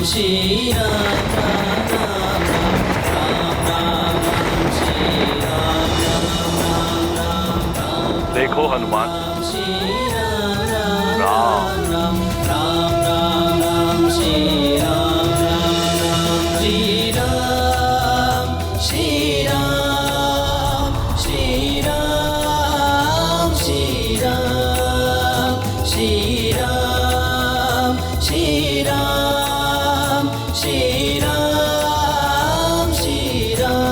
श्री राम राम राम राम राम श्री राम राम राम राम। देखो हनुमान, श्री राम राम राम राम राम राम राम श्री राम राम राम श्री राम श्री राम श्री राम श्री राम श्री राम श्री राम श्री राम श्री राम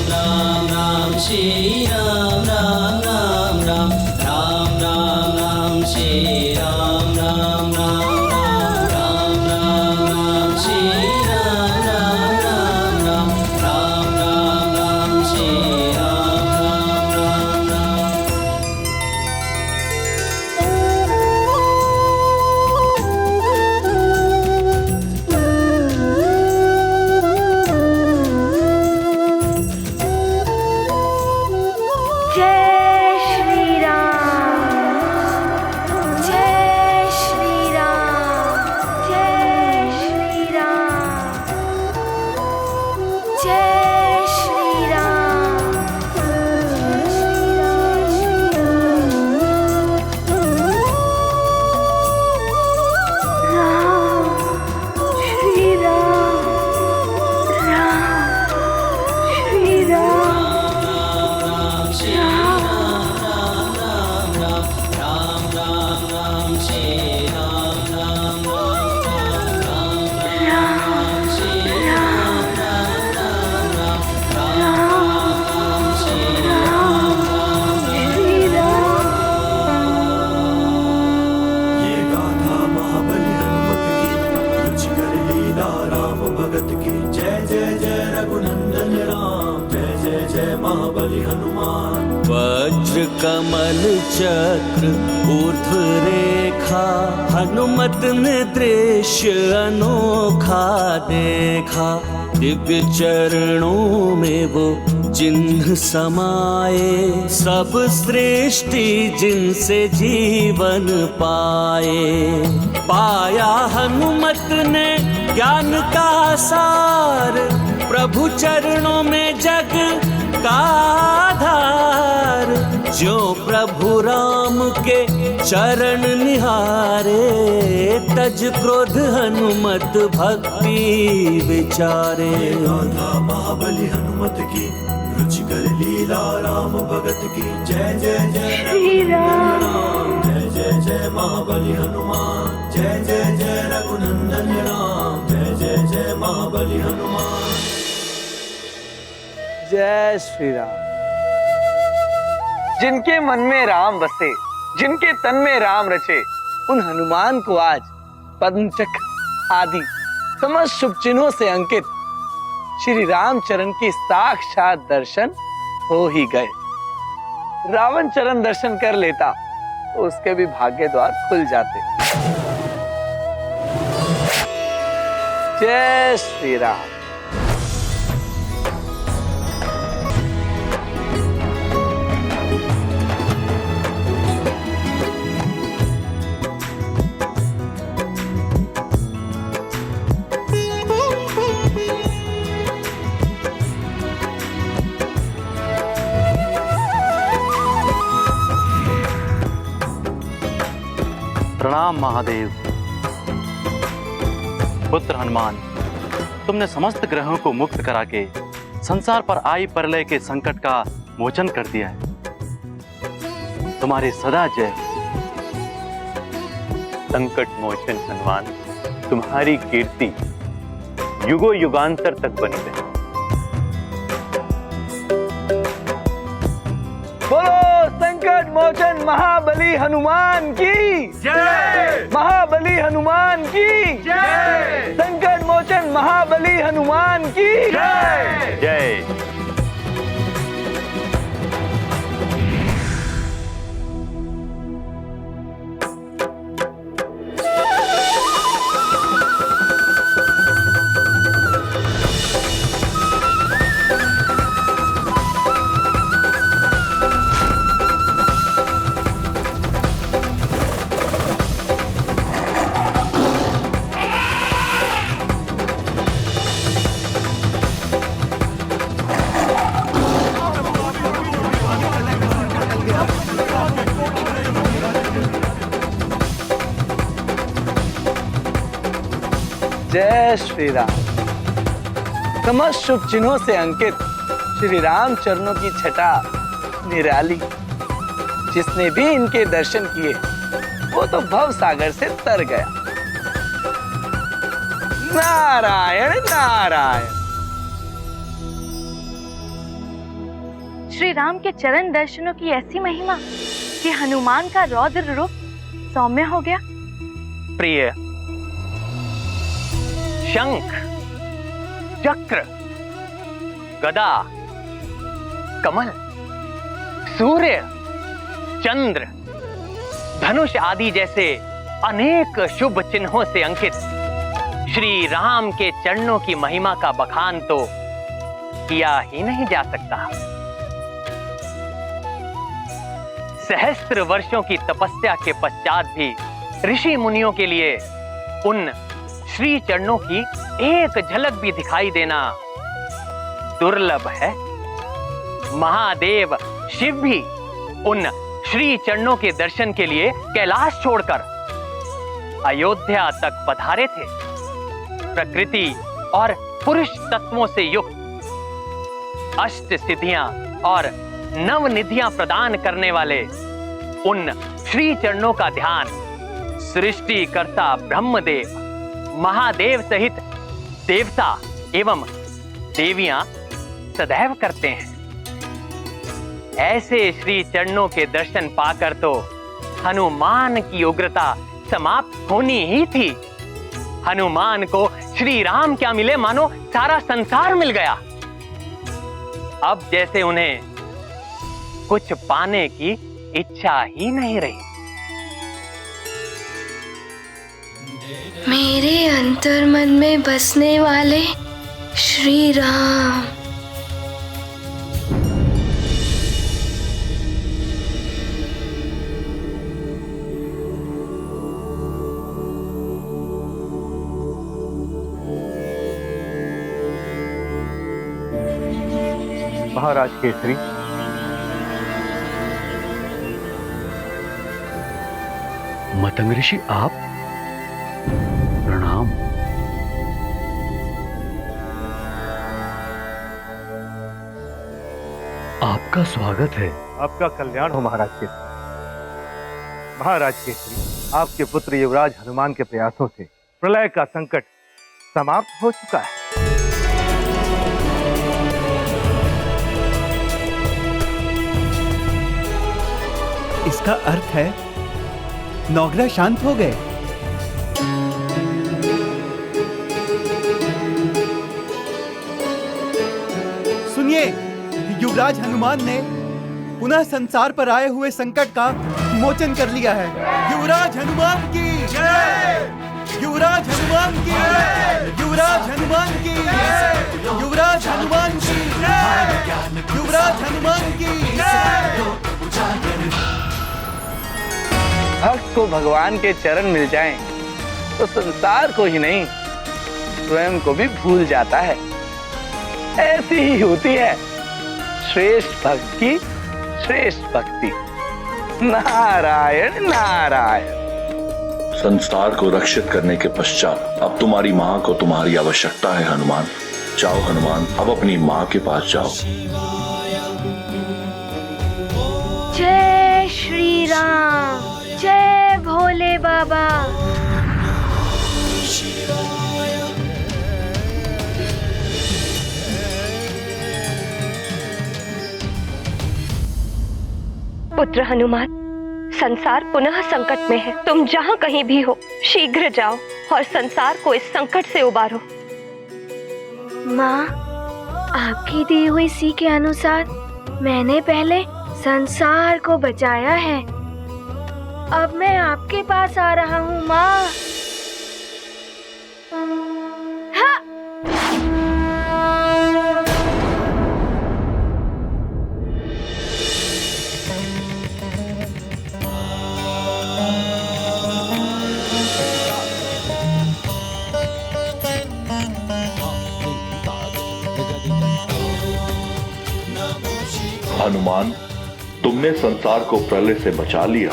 राम राम श्री राम राम राम राम राम राम राम श्री राम राम राम राम राम राम श्री राम राम राम राम राम राम राम श्री राम राम राम राम। जय श्री राम, जय श्री राम, जय श्री राम, जय श्री राम, श्री राम, राम, श्री राम, ये गाथा महाबली हनुमत की, रुचिकर लीला राम भगत की। जय जय जय रघुनंदन राम, जय जय जय महाबली हनुमान। वज्र कमल चक्र ऊर्ध्व रेखा, हनुमत ने दृश्य अनोखा देखा। दिव्य चरणों में वो चिन्ह समाये, सब सृष्टि जिनसे जीवन पाए। पाया हनुमत ने ज्ञान का सार, प्रभु चरणों में जग का आधार। जो प्रभु राम के चरण निहारे, तज क्रोध हनुमत भक्ति विचारे। ये गाथा महाबली हनुमत की, रुचिकर लीला राम भगत की। जय जय जय श्री राम, राम, जय जय जय महाबली हनुमान। जय जय जय रघुनंदन राम, जय जय जय महाबली हनुमान। जय श्री राम। जिनके मन में राम बसे, जिनके तन में राम रचे, उन हनुमान को आज पद्म चक्र आदि समस्त शुभ चिन्हों से अंकित श्री रामचरण के साक्षात दर्शन हो ही गए। रावण चरण दर्शन कर लेता तो उसके भी भाग्य द्वार खुल जाते। जय श्री राम। प्रणाम महादेव। पुत्र हनुमान, तुमने समस्त ग्रहों को मुक्त करा के संसार पर आई प्रलय के संकट का मोचन कर दिया है। तुम्हारी सदा जय। संकट मोचन हनुमान, तुम्हारी कीर्ति युगों युगांतर तक बनी रहे। बोलो संकट मोचन महाबली हनुमान की जय। महाबली हनुमान की जय। संकट मोचन महाबली हनुमान की जय। जय। जय श्री राम। समस्त शुभ चिन्हों से अंकित श्री राम चरणों की छटा निराली। जिसने भी इनके दर्शन किए वो तो भव सागर से तर गया। नारायण नारायण। श्री राम के चरण दर्शनों की ऐसी महिमा कि हनुमान का रौद्र रूप सौम्य हो गया। प्रिय, शंख, चक्र, गदा, कमल, सूर्य, चंद्र, धनुष आदि जैसे अनेक शुभ चिन्हों से अंकित श्री राम के चरणों की महिमा का बखान तो किया ही नहीं जा सकता। सहस्त्र वर्षों की तपस्या के पश्चात भी ऋषि मुनियों के लिए उन श्री चरणों की एक झलक भी दिखाई देना दुर्लभ है। महादेव शिव भी उन श्री चरणों के दर्शन के लिए कैलाश छोड़कर अयोध्या तक पधारे थे। प्रकृति और पुरुष तत्वों से युक्त अष्ट सिद्धियां और नवनिधियां प्रदान करने वाले उन श्री चरणों का ध्यान सृष्टिकर्ता ब्रह्मदेव, महादेव सहित देवता एवं देवियां सदैव करते हैं। ऐसे श्री चरणों के दर्शन पाकर तो हनुमान की उग्रता समाप्त होनी ही थी। हनुमान को श्री राम क्या मिले मानो सारा संसार मिल गया। अब जैसे उन्हें कुछ पाने की इच्छा ही नहीं रही। मेरे अंतर्मन में बसने वाले श्री राम। महाराज केसरी, मतंग ऋषि आप, प्रणाम। आपका स्वागत है। आपका कल्याण हो महाराज केसरी। महाराज केसरी, आपके पुत्र युवराज हनुमान के प्रयासों से प्रलय का संकट समाप्त हो चुका है। इसका अर्थ है नौग्रह शांत हो गए। सुनिए, युवराज हनुमान ने पुनः संसार पर आए हुए संकट का मोचन कर लिया है। युवराज हनुमान की जय! युवराज हनुमान की जय! युवराज हनुमान की जय! युवराज हनुमान की जय! युवराज हनुमान की जय! भक्त को भगवान के चरण मिल जाएं तो संसार को ही नहीं स्वयं को भी भूल जाता है। ऐसी ही होती है श्रेष्ठ भक्त की श्रेष्ठ भक्ति। नारायण नारायण। संसार को रक्षित करने के पश्चात अब तुम्हारी माँ को तुम्हारी आवश्यकता है हनुमान। जाओ हनुमान, अब अपनी माँ के पास जाओ। जय श्री राम, जय भोले बाबा। पुत्र हनुमान, संसार पुनः संकट में है। तुम जहाँ कहीं भी हो शीघ्र जाओ और संसार को इस संकट से उबारो। माँ, आपकी दी हुई सी के अनुसार मैंने पहले संसार को बचाया है। अब मैं आपके पास आ रहा हूँ माँ। हनुमान, तुमने संसार को प्रलय से बचा लिया।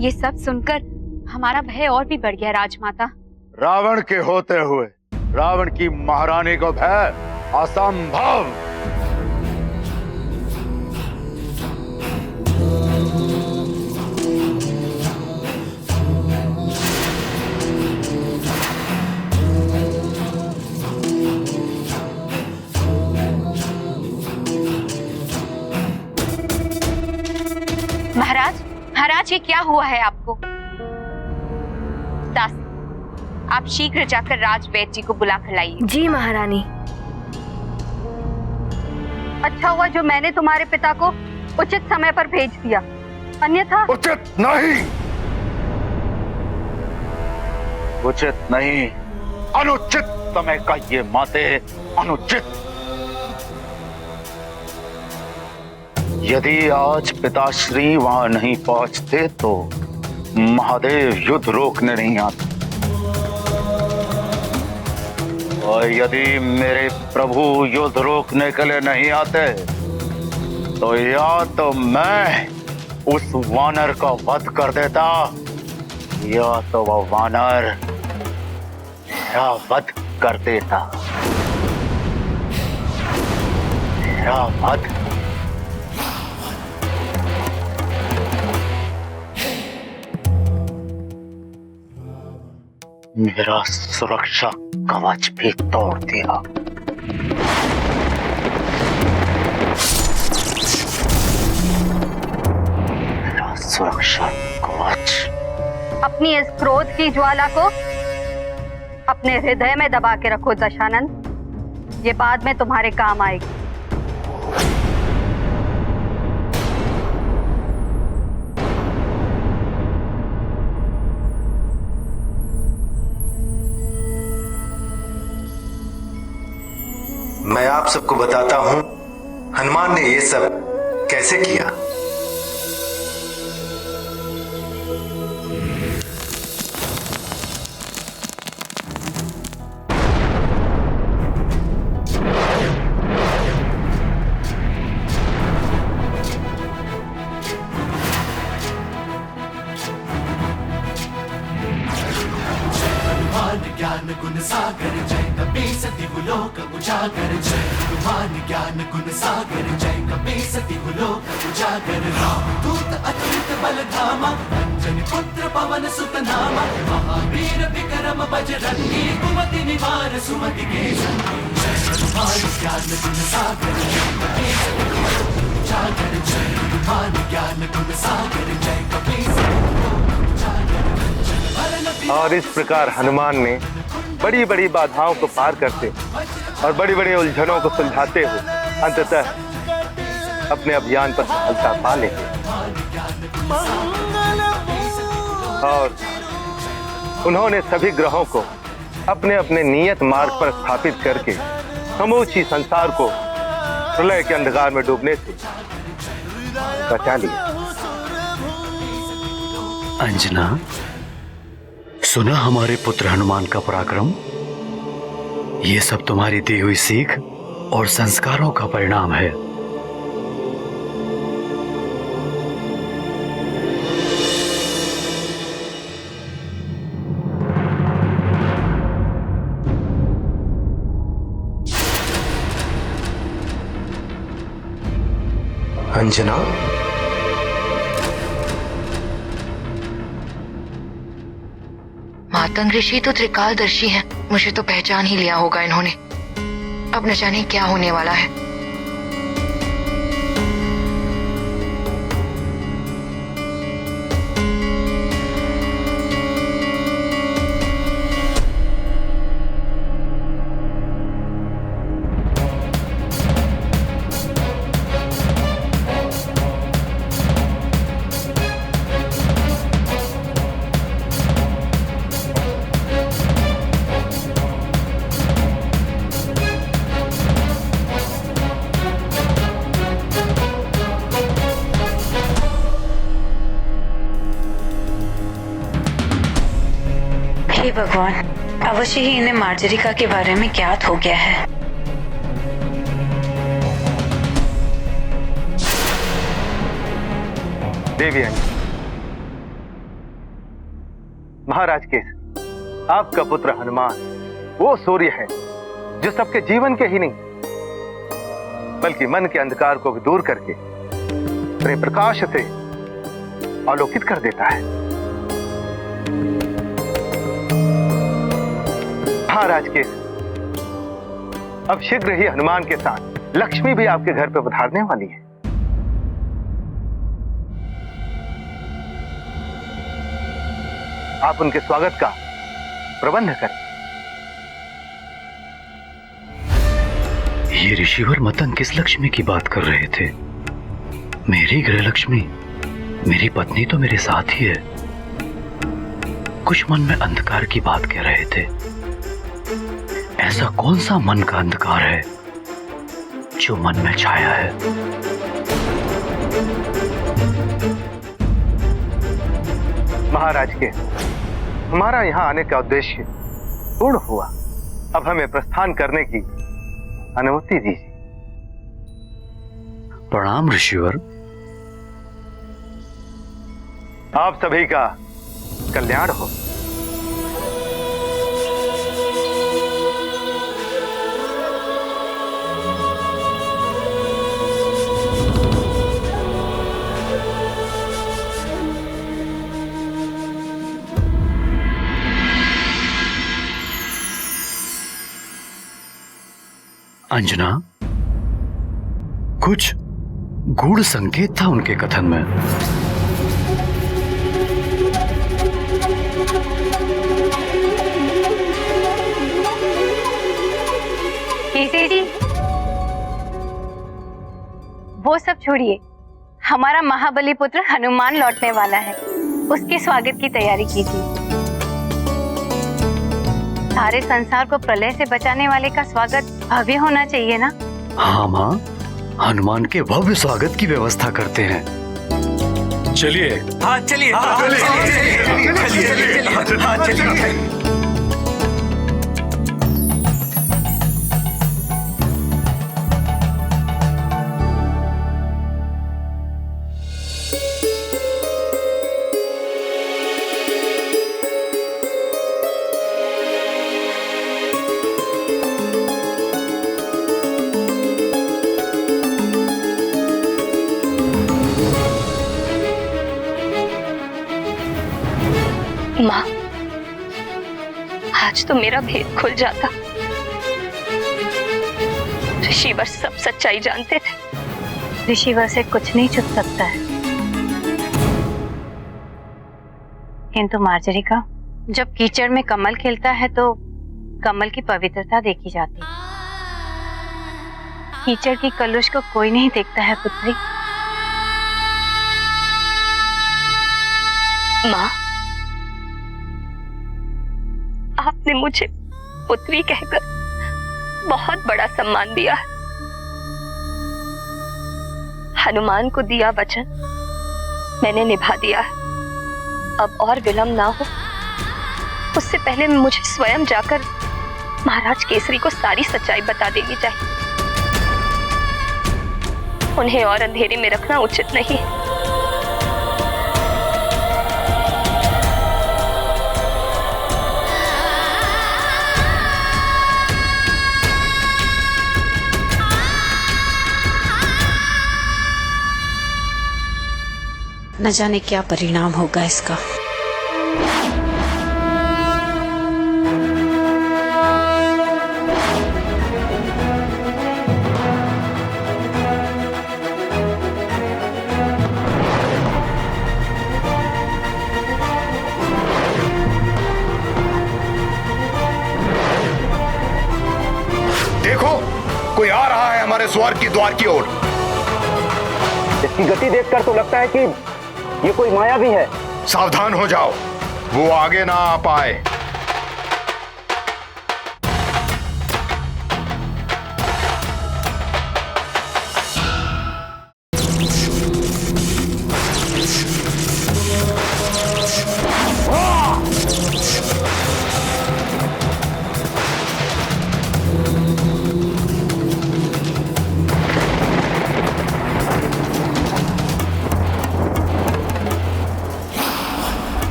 ये सब सुनकर हमारा भय और भी बढ़ गया राजमाता। रावण के होते हुए रावण की महारानी को भय? असंभव। महाराज, महाराज, ये क्या हुआ है आपको? दास, आप शीघ्र जाकर राज वैद्य जी को बुला कर लाइए। जी महारानी। अच्छा हुआ जो मैंने तुम्हारे पिता को उचित समय पर भेज दिया, अन्यथा। उचित नहीं, उचित नहीं, अनुचित समय का ये माते, अनुचित। यदि आज पिताश्री वहां नहीं पहुंचते तो महादेव युद्ध रोकने नहीं आते, और यदि मेरे प्रभु युद्ध रोकने के लिए नहीं आते तो या तो मैं उस वानर का वध कर देता, या तो वह वानर मेरा वध कर देता। मेरा वध। मेरा सुरक्षा कवच भी तोड़ दिया। मेरा सुरक्षा कवच। अपनी इस क्रोध की ज्वाला को अपने हृदय में दबा के रखो दशानंद, ये बाद में तुम्हारे काम आएगी। मैं आप सबको बताता हूं हनुमान ने ये सब कैसे किया। ज्ञान गुण सागर जय कपीस दिवलोक उजागर जय हनुमान ज्ञान गुण सागर जय कपीस दिवलोक उजागर राम दूत अच्युत बल धामा अंजनी पुत्र पवन सुत नामा महावीर विक्रम बजरंगी कुमति निवार सुमति के संगी जय हनुमान ज्ञान गुण सागर जय कपीस दिवलोक उजागर जय हनुमान ज्ञान गुण सागर जय कपीस दिवलोक उजागर। और इस प्रकार हनुमान ने बड़ी बड़ी बाधाओं को पार करते और बड़ी बड़ी उलझनों को सुलझाते हुए अंततः अपने अभियान पर सफलता पा लेते और उन्होंने सभी ग्रहों को अपने अपने नियत मार्ग पर स्थापित करके समूची संसार को प्रलय के अंधकार में डूबने से बचा लिया। अंजना, सुना हमारे पुत्र हनुमान का पराक्रम? ये सब तुम्हारी दी हुई सीख और संस्कारों का परिणाम है। अंजना, मातंग ऋषि तो त्रिकालदर्शी हैं, मुझे तो पहचान ही लिया होगा इन्होंने। अब न जाने क्या होने वाला है। हे भगवान, अवश्य ही इन्हें मार्जरिका के बारे में ज्ञात हो गया है। देवी महाराज केसरी, आपका पुत्र हनुमान वो सूर्य है जो सबके जीवन के ही नहीं बल्कि मन के अंधकार को भी दूर करके अपने प्रकाश से आलोकित कर देता है। महाराज केसरी, अब शीघ्र ही हनुमान के साथ लक्ष्मी भी आपके घर पे पधारने वाली है। आप उनके स्वागत का प्रबंध करें। ये ऋषिवर मतन किस लक्ष्मी की बात कर रहे थे? मेरी गृह लक्ष्मी, मेरी पत्नी तो मेरे साथ ही है। कुछ मन में अंधकार की बात कह रहे थे। ऐसा कौन सा मन का अंधकार है जो मन में छाया है? महाराज के हमारा यहाँ आने का उद्देश्य पूर्ण हुआ। अब हमें प्रस्थान करने की अनुमति दीजिए। प्रणाम ऋषिवर। आप सभी का कल्याण हो। अंजना, कुछ गूढ़ संकेत था उनके कथन में। केसरी, वो सब छोड़िए, हमारा महाबली पुत्र हनुमान लौटने वाला है। उसके स्वागत की तैयारी कीजिए। सारे संसार को प्रलय से बचाने वाले का स्वागत भव्य होना चाहिए ना? हाँ माँ, हनुमान के भव्य स्वागत की व्यवस्था करते हैं। चलिए। हाँ चलिए, चलिए। माँ, आज तो मेरा भेद खुल जाता। ऋषिवर सब सच्चाई जानते थे। ऋषिवर से कुछ नहीं छुप सकता है। किंतु मार्जरिका, जब कीचड़ में कमल खिलता है तो कमल की पवित्रता देखी जाती है। कीचड़ की कलुष को कोई नहीं देखता है पुत्री। माँ, आपने मुझे पुत्री कहकर बहुत बड़ा सम्मान दिया है। हनुमान को दिया वचन मैंने निभा दिया है। अब और विलंब ना हो, उससे पहले मुझे स्वयं जाकर महाराज केसरी को सारी सच्चाई बता देनी चाहिए। उन्हें और अंधेरे में रखना उचित नहीं है। न जाने क्या परिणाम होगा इसका। देखो, कोई आ रहा है हमारे स्वर्ग की द्वार की ओर। इसकी गति देखकर तो लगता है कि ये कोई माया भी है। सावधान हो जाओ, वो आगे ना आ पाए।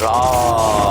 राम।